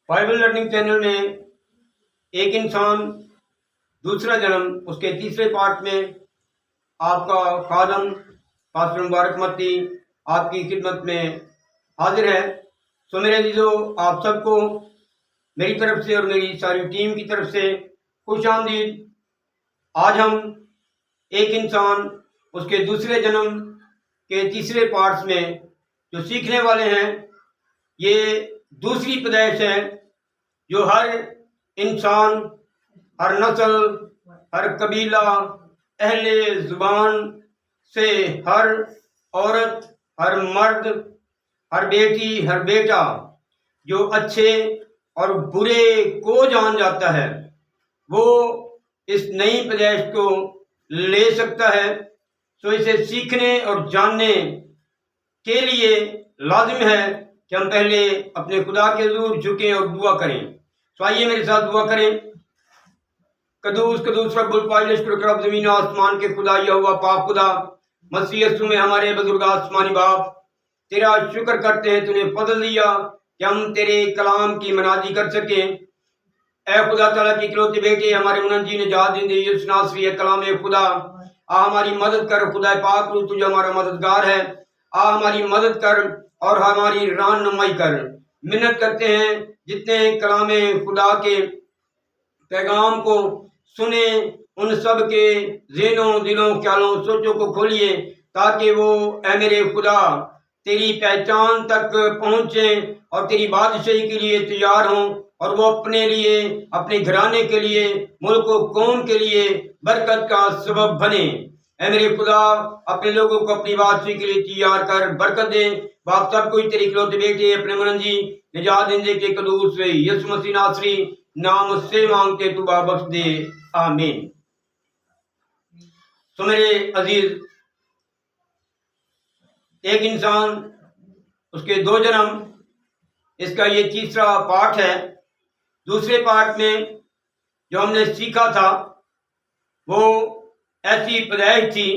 Bible learning channel میں ایک انسان دوسرا جنم اس کے تیسرے پارٹ میں آپ کا خادم پاسٹر مبارک متی آپ کی خدمت میں حاضر ہے۔ سو میرے عزیزو، آپ سب کو میری طرف سے اور میری ساری ٹیم کی طرف سے خوش آمدید۔ آج ہم ایک انسان اس کے دوسرے جنم کے تیسرے پارٹس میں جو سیکھنے والے ہیں، یہ دوسری پیدائش ہے جو ہر انسان، ہر نسل، ہر قبیلہ، اہل زبان سے ہر عورت، ہر مرد، ہر بیٹی، ہر بیٹا جو اچھے اور برے کو جان جاتا ہے، وہ اس نئی پیدائش کو لے سکتا ہے۔ سو اسے سیکھنے اور جاننے کے لیے لازم ہے کہ ہم پہلے اپنے خدا کے حضور جھکیں اور دعا کریں۔ تو آئیے میرے ساتھ دعا کریں۔ قدوس قدوس رب الفاضل اشکر رب زمین و آسمان کے خدا یہوہ پاک خدا، مسیح یسوع میں ہمارے بزرگ آسمانی باپ، تیرا شکر کرتے ہیں تو نے فضل دیا کہ ہم تیرے کلام کی منادی کر سکیں۔ اے خدا تعالیٰ کی اکلوتے بیٹے، ہمارے منجی نجات دہندے یسوع ناصری ہے کلام خدا، ہماری مدد کر خدا پاک رو، تو جو ہمارا مددگار ہے، ہماری مدد کر اور ہماری رہنمائی کر۔ منت کرتے ہیں جتنے کلام خدا کے پیغام کو سنیں، ان سب کے ذہنوں، دلوں، خیالوں، سوچوں کو کھولیے تاکہ وہ اے میرے خدا تیری پہچان تک پہنچیں اور تیری بادشاہی کے لیے تیار ہوں، اور وہ اپنے لیے، اپنے گھرانے کے لیے، ملک و قوم کے لیے برکت کا سبب بنے۔ اے میرے خدا اپنے لوگوں کو اپنی بادشاہی کے لیے تیار کر، برکت دے۔ باپ سب کوئی تیری اکلوتے بیٹے اپنے منجی نجات دہندے کے قدوس یسوع مسیح ناصری نام سے مانگتے تو بخش دے، آمین۔ تو میرے عزیز، ایک انسان اس کے دو جنم، اس کا یہ تیسرا پارٹ ہے۔ دوسرے پارٹ میں جو ہم نے سیکھا تھا وہ ایسی پیدائش تھی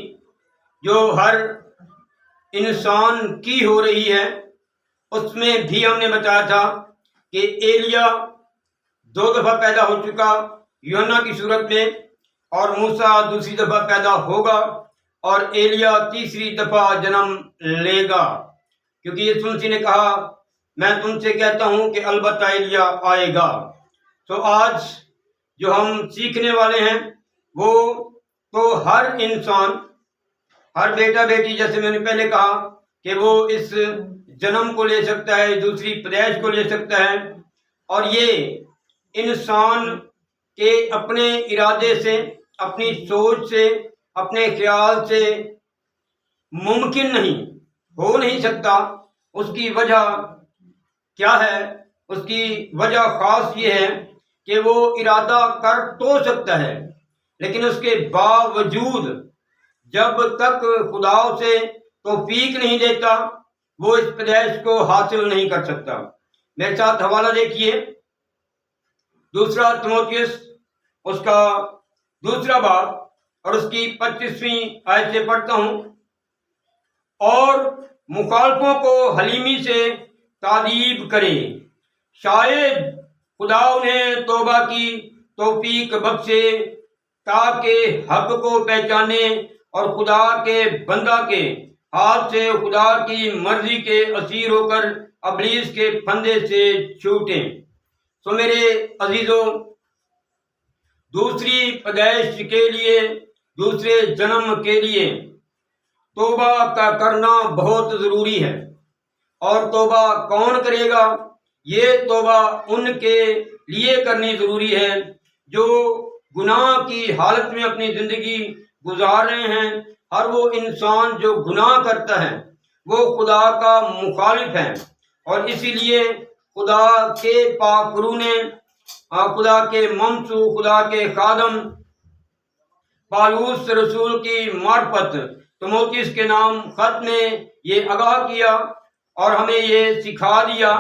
جو ہر انسان کی ہو رہی ہے۔ اس میں بھی ہم نے بتایا تھا کہ ایلیا 2 دفعہ پیدا ہو چکا یوحنا کی صورت میں، اور موسیٰ دوسری دفعہ پیدا ہوگا، اور ایلیا تیسری دفعہ جنم لے گا، کیونکہ یسوع مسیح نے کہا میں تم سے کہتا ہوں کہ البتہ ایلیا آئے گا۔ تو آج جو ہم سیکھنے والے ہیں وہ تو ہر انسان، ہر بیٹا بیٹی، جیسے میں نے پہلے کہا کہ وہ اس جنم کو لے سکتا ہے، دوسری پیدائش کو لے سکتا ہے، اور یہ انسان کے اپنے ارادے سے، اپنی سوچ سے، اپنے خیال سے ممکن نہیں، ہو نہیں سکتا۔ اس کی وجہ کیا ہے؟ اس کی وجہ خاص یہ ہے کہ وہ ارادہ کر تو سکتا ہے، لیکن اس کے باوجود جب تک خدا اسے توفیق نہیں دیتا وہ اس پیدائش کو حاصل نہیں کر سکتا۔ میرے ساتھ حوالہ دیکھیے، 2 تیموتھیوس اس کا 2 باب اور اس کی 25ویں آیت سے پڑھتا ہوں۔ اور مخالفوں کو حلیمی سے تادیب کرے، شاید خدا انہیں توبہ کی توفیق بخشے تاکہ حق کو پہچانے اور خدا کے بندہ کے ہاتھ سے خدا کی مرضی کے اسیر ہو کر ابلیس کے پھندے سے چھوٹیں۔ تو میرے عزیزو، دوسری پیدائش کے لیے، دوسرے جنم کے لیے توبہ کا کرنا بہت ضروری ہے۔ اور توبہ کون کرے گا؟ یہ توبہ ان کے لیے کرنی ضروری ہے جو گناہ کی حالت میں اپنی زندگی گزار رہے ہیں۔ ہر وہ انسان جو گناہ کرتا ہے وہ خدا کا مخالف ہے، اور اسی لیے خدا کے پاک روح نے، خدا کے ممسو، خدا کے خادم پالوس رسول کی معرفت تیموتھیوس کے نام خط میں یہ آگاہ کیا اور ہمیں یہ سکھا دیا،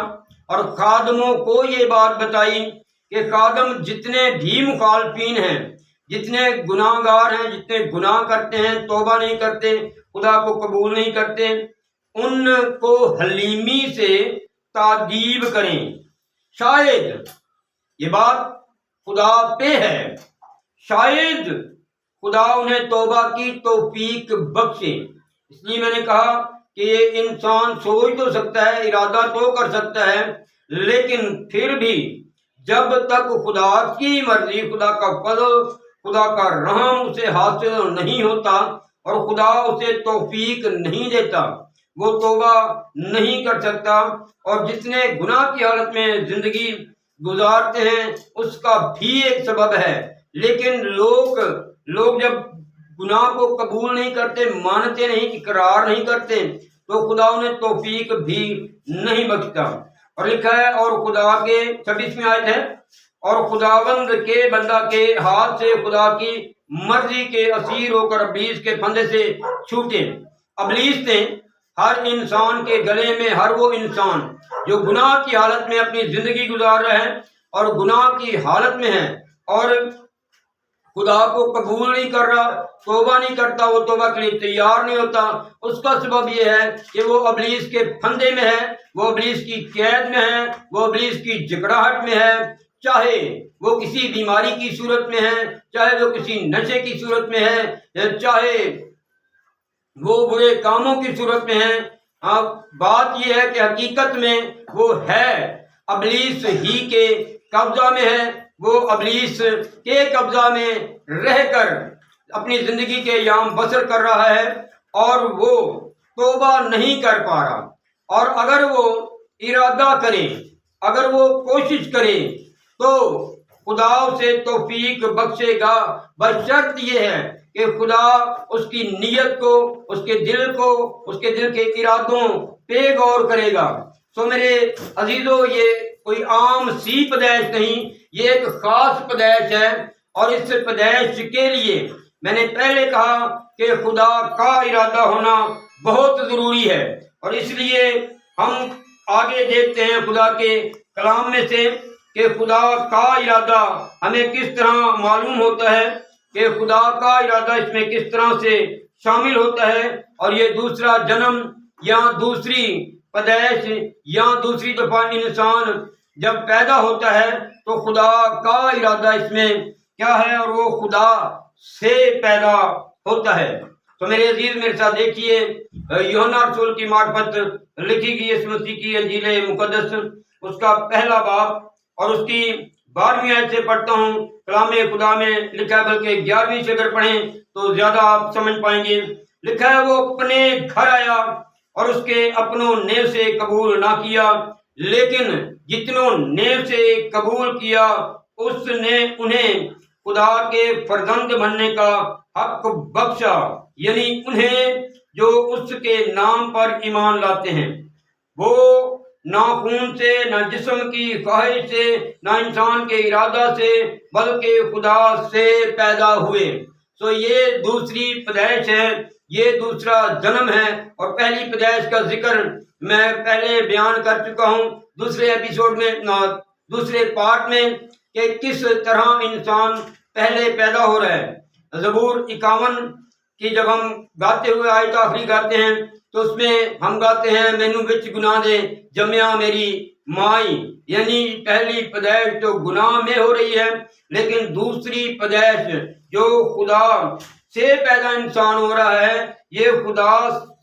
اور خادموں کو یہ بات بتائی کہ خادم جتنے بھی مخالفین ہیں، جتنے گناہ گار ہیں، جتنے گناہ کرتے ہیں، توبہ نہیں کرتے، خدا کو قبول نہیں کرتے، ان کو حلیمی سے تادیب کریں، شاید یہ بات خدا پہ ہے، شاید خدا انہیں توبہ کی توفیق بخشے۔ اس لیے میں نے کہا کہ یہ انسان سوچ تو سکتا ہے، ارادہ تو کر سکتا ہے، لیکن پھر بھی جب تک خدا کی مرضی، خدا کا فضل، خدا کا رحم اسے حاصل نہیں ہوتا اور خدا اسے توفیق نہیں دیتا، وہ توبہ نہیں کر سکتا۔ اور جتنے گناہ کی حالت میں زندگی گزارتے ہیں اس کا بھی ایک سبب ہے، لیکن لوگ جب گناہ کو قبول نہیں کرتے، مانتے نہیں، اقرار نہیں کرتے، تو خدا انہیں توفیق بھی نہیں بخشتا۔ اور لکھا ہے اور خدا کے 26ویں آیت ہے، اور خداوند کے بندہ کے ہاتھ سے خدا کی مرضی کے اسیر ہو کر ابلیس کے پھندے سے چھوٹے۔ ابلیس نے ہر انسان کے گلے میں، ہر وہ انسان جو گناہ کی حالت میں اپنی زندگی گزار رہا ہے اور گناہ کی حالت میں ہے اور خدا کو قبول نہیں کر رہا، توبہ نہیں کرتا، وہ توبہ کے لیے تیار نہیں ہوتا، اس کا سبب یہ ہے کہ وہ ابلیس کے پھندے میں ہے، وہ ابلیس کی قید میں ہے، وہ ابلیس کی جکڑاہٹ میں ہے، چاہے وہ کسی بیماری کی صورت میں ہے، چاہے وہ کسی نشے کی صورت میں ہے، چاہے وہ برے کاموں کی صورت میں ہے۔ بات یہ ہے کہ حقیقت میں وہ ہے ابلیس ہی کے قبضہ میں ہے، وہ ابلیس کے قبضہ میں رہ کر اپنی زندگی کے ایام بسر کر رہا ہے اور وہ توبہ نہیں کر پا رہا۔ اور اگر وہ ارادہ کرے، اگر وہ کوشش کرے تو خدا اسے توفیق بخشے گا، بشرط یہ ہے کہ خدا اس کی نیت کو، اس کے دل کے ارادوں پہ غور کرے گا۔ سو میرے عزیزو، یہ کوئی عام سی پیدائش نہیں، یہ ایک خاص پیدائش ہے، اور اس پیدائش کے لیے میں نے پہلے کہا کہ خدا کا ارادہ ہونا بہت ضروری ہے۔ اور اس لیے ہم آگے دیکھتے ہیں خدا کے کلام میں سے کہ خدا کا ارادہ ہمیں کس طرح معلوم ہوتا ہے، کہ خدا کا ارادہ اس میں کس طرح سے شامل ہوتا ہے۔ اور یہ دوسرا جنم یا دوسری پیدائش یا دوسری دفعہ انسان جب پیدا ہوتا ہے تو خدا کا ارادہ اس میں کیا ہے، اور وہ خدا سے پیدا ہوتا ہے۔ تو میرے عزیز میرے ساتھ دیکھیے یوحنا رسول کی معرفت لکھی گئی یسوع مسیح کی انجیل مقدس، اس کا پہلا باب اور اس کی 12ویں آیت سے پڑھتا ہوں۔ کلام خدا میں لکھا ہے، بلکہ 11ویں سے اگر پڑھیں تو زیادہ آپ سمجھ پائیں گے۔ لکھا ہے وہ اپنے گھر آیا اور اس کے اپنوں نے اسے قبول نہ کیا، لیکن جتنوں نے اسے قبول کیا اس نے انہیں خدا کے فرزند بننے کا حق بخشا، یعنی انہیں جو اس کے نام پر ایمان لاتے ہیں۔ وہ نہ خون سے، نہ جسم کی خواہش سے، نہ انسان کے ارادہ سے، بلکہ خدا سے پیدا ہوئے۔ تو یہ دوسری پیدائش ہے، یہ دوسرا جنم ہے۔ اور پہلی پیدائش کا ذکر میں پہلے بیان کر چکا ہوں دوسرے ایپیسوڈ میں، دوسرے پارٹ میں، کہ کس طرح انسان پہلے پیدا ہو رہا ہے۔ زبور 51 کی جب ہم گاتے ہوئے آیت آخری گاتے ہیں تو اس میں ہم گاتے ہیں مینو وچ گناہ دے جمیا میری مائی، یعنی پہلی پیدائش جو گناہ میں ہو رہی ہے، لیکن دوسری پیدائش جو خدا سے پیدا انسان ہو رہا ہے، یہ خدا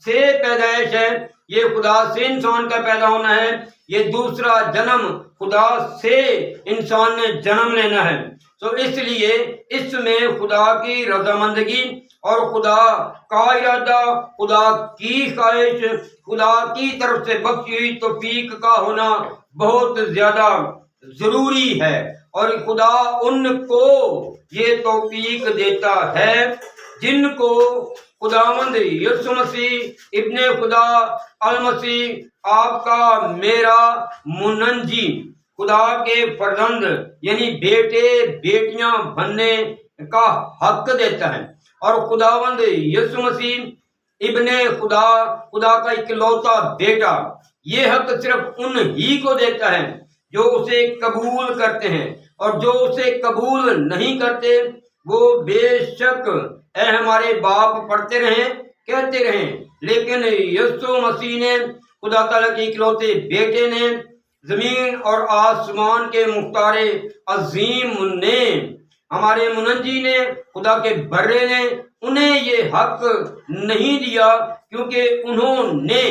سے پیدائش ہے، یہ خدا سے انسان کا پیدا ہونا ہے، یہ دوسرا جنم خدا سے انسان نے جنم لینا ہے۔ تو اس لیے اس میں خدا کی رضامندگی اور خدا کا ارادہ، خدا کی خواہش، خدا کی طرف سے بخشی ہوئی توفیق کا ہونا بہت زیادہ ضروری ہے۔ اور خدا ان کو یہ توفیق دیتا ہے جن کو خداوند یسوع مسیح ابن خدا المسیح آپ کا میرا منجی، خدا کے فرزند یعنی بیٹے بیٹیاں بننے کا حق دیتا ہے۔ اور خداوند یسوع مسیح ابن خدا، خدا کا اکلوتا بیٹا، یہ حق صرف ان ہی کو دیتا ہے جو اسے قبول کرتے ہیں، اور جو اسے قبول نہیں کرتے وہ بے شک اے ہمارے باپ پڑھتے رہیں، کہتے رہیں، لیکن یسوع مسیح نے، خدا تعالیٰ کے اکلوتے بیٹے نے زمین اور آسمان کے مختار عظیم نے، ہمارے منجی نے، خدا کے برے نے انہیں یہ حق نہیں دیا کیونکہ انہوں نے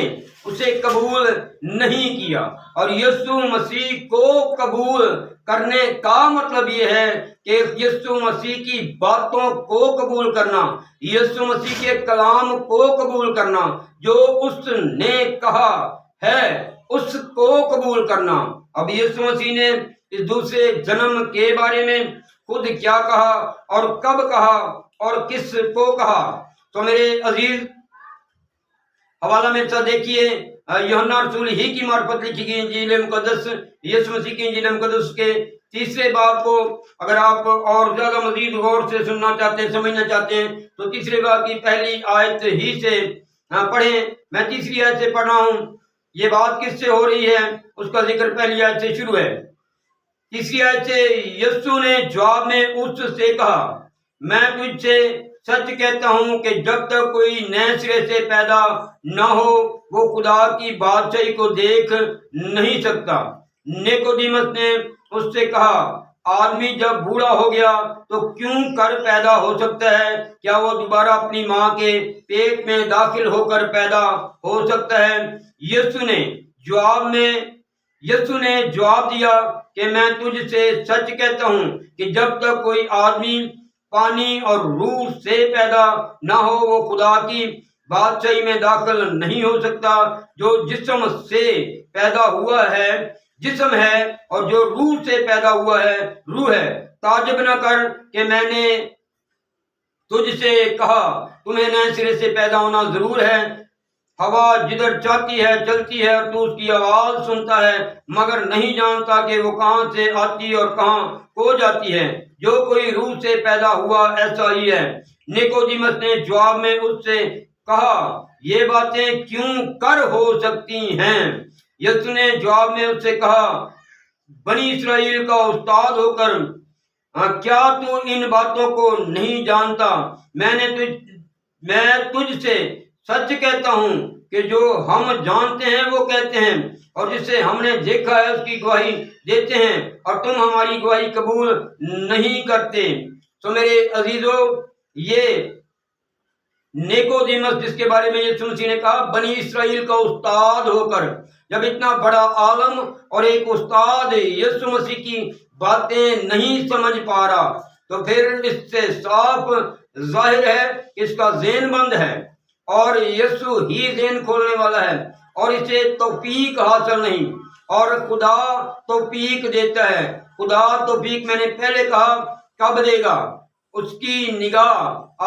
اسے قبول نہیں کیا۔ اور یسوع مسیح کو قبول کرنے کا مطلب یہ ہے کہ یسوع مسیح کی باتوں کو قبول کرنا، یسوع مسیح کے کلام کو قبول کرنا، جو اس نے کہا ہے اس کو قبول کرنا۔ اب یسوع مسیح نے اس دوسرے جنم کے بارے میں خود کیا کہا اور کب کہا اور کس کو کہا، تو میرے عزیز حوالہ میرے ساتھ دیکھیے، یوحنا رسول ہی کی معرفت لکھی گئی انجیل مقدس، یسوع مسیح کی انجیل مقدس کے 3 باب کو اگر آپ اور زیادہ مزید غور سے سننا چاہتے ہیں، سمجھنا چاہتے ہیں، تو 3 باب کی پہلی آیت ہی سے پڑھیں۔ میں 3 آیت سے پڑھ رہا ہوں۔ یہ بات کس سے ہو رہی ہے اس کا ذکر پہلی آیت سے شروع ہے۔ 3 آیت سے، یسوع نے جواب میں اس سے کہا، میں تجھ سے سچ کہتا ہوں کہ جب تک کوئی نئے سرے سے پیدا نہ ہو وہ خدا کی بادشاہی کو دیکھ نہیں سکتا۔ نیکودیمس نے اس سے کہا، آدمی جب بوڑھا ہو گیا تو کیوں کر پیدا ہو سکتا ہے؟ کیا وہ دوبارہ اپنی ماں کے پیٹ میں داخل ہو کر پیدا ہو سکتا ہے؟ یسوع نے جواب دیا کہ میں تجھ سے سچ کہتا ہوں کہ جب تک کوئی آدمی پانی اور روح سے پیدا نہ ہو وہ خدا کی بادشاہی میں داخل نہیں ہو سکتا۔ جو جسم سے پیدا ہوا ہے جسم ہے اور جو روح سے پیدا ہوا ہے روح ہے۔ تعجب نہ کر کہ میں نے تجھ سے کہا تمہیں نئے سرے سے پیدا ہونا ضرور ہے۔ ہوا جدھر چاہتی ہے چلتی ہے اور تو اس کی آواز سنتا ہے مگر نہیں جانتا کہ وہ کہاں سے آتی اور کہاں کو جاتی ہے۔ جو کوئی روح سے پیدا ہوا ایسا ہی ہے۔ نیکودیمس نے جواب میں اس سے کہا، یہ باتیں کیوں کر ہو سکتی ہیں؟ یسوع نے جواب میں اس سے کہا، بنی اسرائیل کا استاد ہو کر کیا تو ان باتوں کو نہیں جانتا؟ میں تجھ سے سچ کہتا ہوں کہ جو ہم جانتے ہیں وہ کہتے ہیں اور جسے ہم نے دیکھا ہے اس کی گواہی دیتے ہیں اور تم ہماری گواہی قبول نہیں کرتے۔ تو میرے عزیزو، یہ نیکودیمس جس کے بارے میں یسوع مسیح نے کہا بنی اسرائیل کا استاد ہو کر، جب اتنا بڑا عالم اور ایک استاد یسوع مسیح کی باتیں نہیں سمجھ پا رہا تو پھر اس سے صاف ظاہر ہے کہ اس کا ذہن بند ہے اور یسوع ہی ذہن کھولنے والا ہے اور اسے توفیق حاصل نہیں، اور خدا توفیق دیتا ہے۔ خدا توفیق میں نے پہلے کہا کب دے گا؟ اس کی نگاہ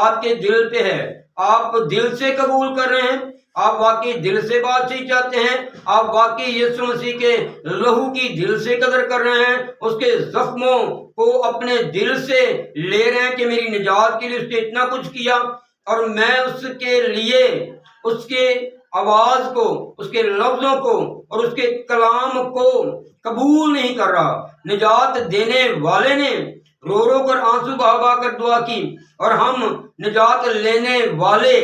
آپ کے دل پہ ہے۔ آپ دل سے قبول کر رہے ہیں، آپ واقعی دل سے بادشاہی چاہتے ہیں، آپ واقعی یسوع مسیح کے لہو کی دل سے قدر کر رہے ہیں، اس کے زخموں کو اپنے دل سے لے رہے ہیں کہ میری نجات کے لیے اس نے اتنا کچھ کیا اور میں اس کے لیے اس کے آواز کو، اس کے لفظوں کو اور اس کے کلام کو قبول نہیں کر رہا۔ نجات دینے والے نے رو رو کر آنسو بہا بہا کر دعا کی اور ہم نجات لینے والے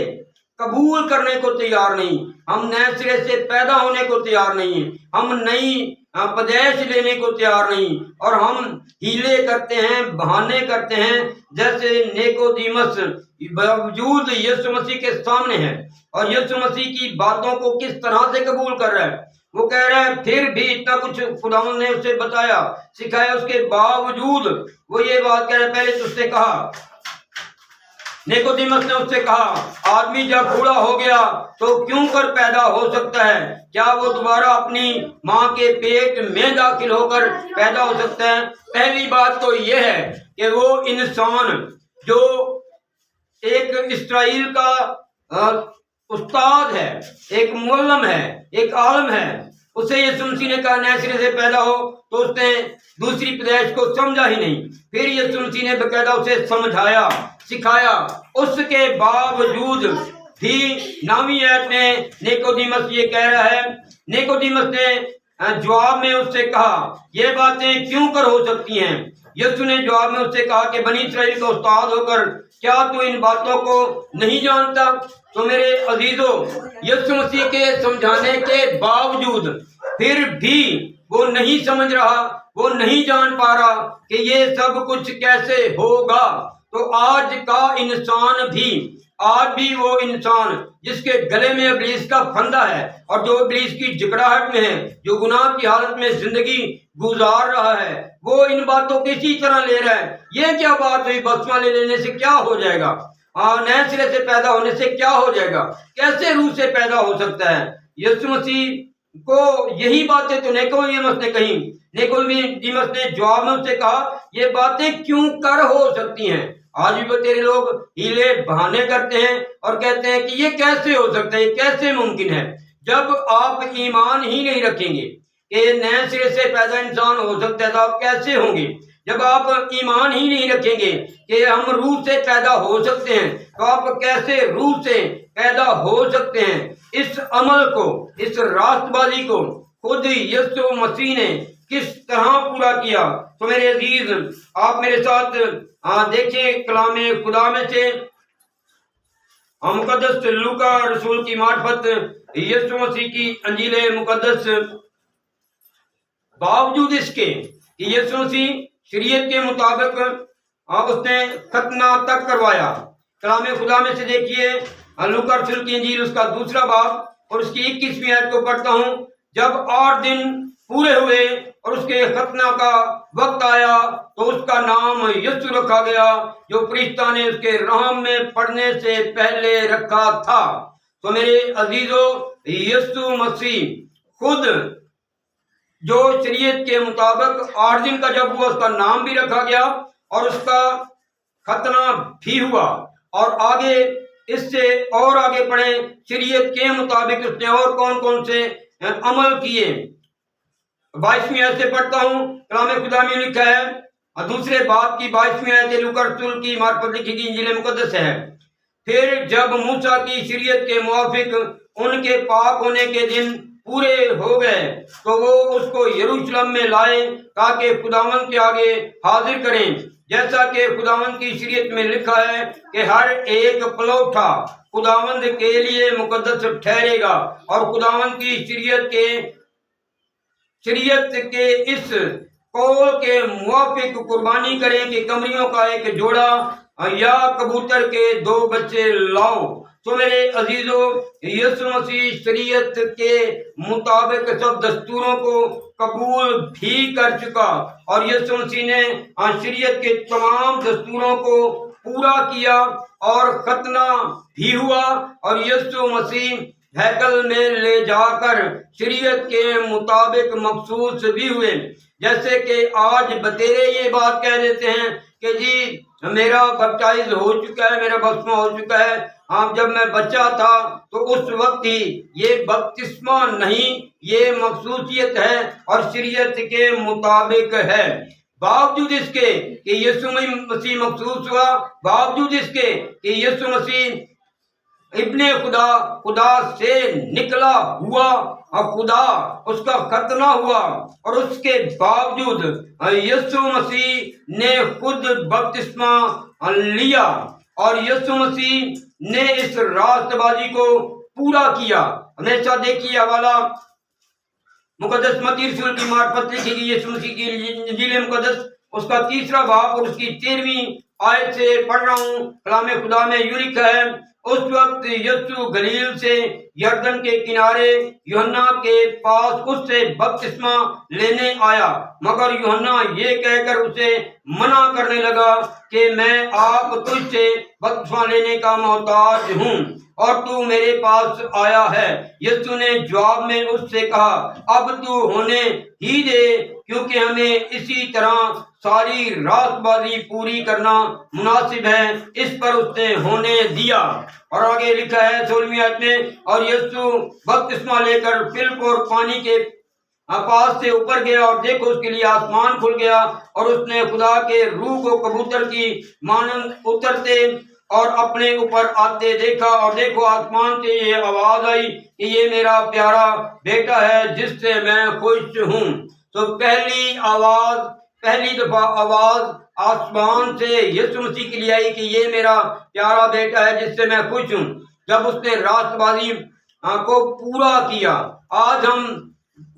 قبول کرنے کو تیار نہیں، ہم نئے سرے سے پیدا ہونے کو تیار نہیں، ہم نئی پیدائش لینے کو تیار نہیں، اور ہم ہیلے کرتے ہیں، بہانے کرتے ہیں، جیسے نیکودیمس باوجود یسوع مسیح کے سامنے ہے اور یسوع مسیح کی باتوں کو کس طرح سے قبول کر رہا ہے۔ وہ کہہ رہا ہے پھر بھی اتنا کچھ خداوند نے اسے بتایا سکھایا، اس کے باوجود وہ یہ بات کہہ رہا ہے۔ پہلے تو اس نے کہا، نیکودیمس نے اس سے کہا، آدمی جب بوڑھا ہو گیا تو کیوں کر پیدا ہو سکتا ہے؟ کیا وہ دوبارہ اپنی ماں کے پیٹ میں داخل ہو کر پیدا ہو سکتا ہے؟ پہلی بات تو یہ ہے کہ وہ انسان جو ایک اسرائیل کا استاد ہے، ایک معلم ہے، ایک عالم ہے، اسے یسوع مسیح نے کہا نئے سرے سے پیدا ہو تو اس نے دوسری پیدائش کو سمجھا ہی نہیں۔ پھر یسوع مسیح نے باقاعدہ اسے سمجھایا، سکھایا، اس کے باوجود بھی 9ویں آیت میں نیکودیمس یہ کہہ رہا ہے، نیکودیمس نے جواب میں اس سے کہا یہ باتیں کیوں کر ہو سکتی ہیں؟ یسوع نے جواب میں اس سے کہا کہ بنی اسرائیل کا استاد ہو کر کیا تو ان باتوں کو نہیں جانتا؟ تو میرے عزیزو، یسوع مسیح کے سمجھانے کے باوجود پھر بھی وہ نہیں سمجھ رہا، وہ نہیں جان پا رہا کہ یہ سب کچھ کیسے ہوگا۔ تو آج کا انسان بھی، آج بھی وہ انسان جس کے گلے میں ابلیس کا پھندا ہے اور جو ابلیس کی جکڑاہٹ میں ہے، جو گناہ کی حالت میں زندگی گزار رہا ہے، وہ ان باتوں کو اسی طرح لے رہا ہے۔ یہ کیا بات ہوئی، بپتسمہ لے لینے سے کیا ہو جائے گا، نئے سرے سے پیدا ہونے سے کیا ہو جائے گا، کیسے روح سے پیدا ہو سکتا ہے؟ یسوع مسیح کو یہی باتیں تو نیکوڈیمس نے کہیں، نیکوڈیمس نے جواب میں اس سے کہا یہ باتیں کیوں کر ہو سکتی ہیں؟ آج بھی بتیرے لوگ ہیلے بہانے کرتے ہیں اور کہتے ہیں کہ یہ کیسے ہو سکتا ہے، یہ کیسے ممکن ہے؟ جب آپ ایمان ہی نہیں رکھیں گے کہ نئے سرے سے پیدا انسان ہو سکتا ہے تو آپ کیسے ہوں گے؟ جب آپ ایمان ہی نہیں رکھیں گے کہ ہم روح سے پیدا ہو سکتے ہیں تو آپ کیسے روح سے پیدا ہو سکتے ہیں؟ اس عمل کو، اس راست بازی کو خود یسوع مسیح نے کس طرح پورا کیا؟ تو میرے عزیز، آپ میرے ساتھ دیکھیں کلام خدا میں سے مقدس لوکا رسول کی معرفت یسوع مسیح کی انجیل مقدس، باوجود اس کے کہ یسوع مسیح شریعت کے مطابق اس نے ختنہ تک کروایا، کلام خدا میں سے دیکھیے لوکا رسول کی انجیل اس کا 2 باب اور اس کی 21ویں آیت کو پڑھتا ہوں۔ جب 8 دن پورے ہوئے اور اس کے ختنہ کا وقت آیا تو اس کا نام یسوع رکھا گیا جو فرشتہ نے اس کے رحم میں پڑھنے سے پہلے رکھا تھا۔ تو میرے عزیزو، یسوع مسیح خود جو شریعت کے مطابق 8 دن کا جب ہوا، اس کا نام بھی رکھا گیا اور اس کا ختنہ بھی ہوا۔ اور آگے اس سے اور آگے پڑھیں، شریعت کے مطابق اس نے اور کون کون سے عمل کیے۔ 22ویں آیت سے پڑھتا ہوں، کلام خدا میں لکھا ہے، 2 باب کی 22ویں آیت لوکا رسول کی معرفت لکھی گئی انجیل مقدس ہے۔ پھر جب موسیٰ کی شریعت کے موافق ان کے پاک ہونے کے دن پورے ہو گئے تو وہ اس کو یروشلم میں لائے تاکہ خداوند کے آگے حاضر کریں، جیسا کہ خداوند کی شریعت میں لکھا ہے کہ ہر ایک پلوٹا خداوند کے لیے مقدس ٹھہرے گا، اور خداوند کی شریعت کے اس قول کے موافق قربانی کریں کہ کمریوں کا ایک جوڑا یا کبوتر کے 2 بچے لاؤ۔ تو میرے عزیزو، یسوع مسیح شریعت کے مطابق سب دستوروں کو قبول بھی کر چکا، اور یسوع مسیح نے شریعت کے تمام دستوروں کو پورا کیا اور ختنہ بھی ہوا، اور یسوع مسیح ہیکل میں لے جا کر شریعت کے مطابق مخصوص بھی ہوئے۔ جیسے کہ آج بتیرے یہ بات کہہ دیتے ہیں کہ جی میرا بپٹائز ہو چکا ہے، میرا بپتسمہ ہو چکا ہے، جب میں بچہ تھا تو اس وقت ہی۔ یہ بپتسمہ نہیں، یہ مخصوصیت ہے اور شریعت کے مطابق ہے۔ باوجود اس کے کہ یسوع مسیح مخصوص ہوا، باوجود اس کے کہ یسوع مسیح ابن خدا سے نکلا ہوا خدا، اس کا ختنہ ہوا، اور اس کے باوجود یسوع مسیح نے خود بپتسمہ لیا اور یسوع مسیح نے اس راست بازی کو پورا کیا۔ ہمیشہ دیکھیے حوالہ مقدس متی رسول کی معرفت لکھی گئی یسوع مسیح کی انجیل مقدس، اس کا 3 باب اور اس کی 13ویں آیت سے پڑھ رہا ہوں۔ کلام خدا میں یوں لکھا ہے، اس وقت یسوع گلیل سے یردن کے کنارے یوحنا کے پاس اس سے بپتسمہ لینے آیا، مگر یوحنا یہ کہہ کر اسے منع کرنے لگا کہ میں آپ تجھ سے بپتسمہ لینے کا محتاج ہوں اور تو میرے پاس آیا ہے۔ یسوع نے جواب میں اس سے کہا، اب تو ہونے ہی دے، کیونکہ ہمیں اسی طرح ساری راست بازی پوری کرنا مناسب ہے۔ اس پر اس نے ہونے دیا۔ اور آگے لکھا ہے 16ویں آیت میں، اور یسوع بپتسمہ لے کر فلپ اور پانی کے پاس سے اوپر گیا، اور دیکھو اس کے لیے آسمان کھل گیا، اور اس نے خدا کے روح کو کبوتر کی مانند اترتے اور اپنے اوپر آتے دیکھا، اور دیکھو آسمان سے یہ آواز آئی کہ یہ میرا پیارا بیٹا ہے جس سے میں خوش ہوں۔ تو پہلی دفعہ آواز آسمان سے یسوع مسیح کے لیے آئی کہ یہ میرا پیارا بیٹا ہے جس سے میں خوش ہوں، جب اس نے راست بازی کو پورا کیا۔ آج ہم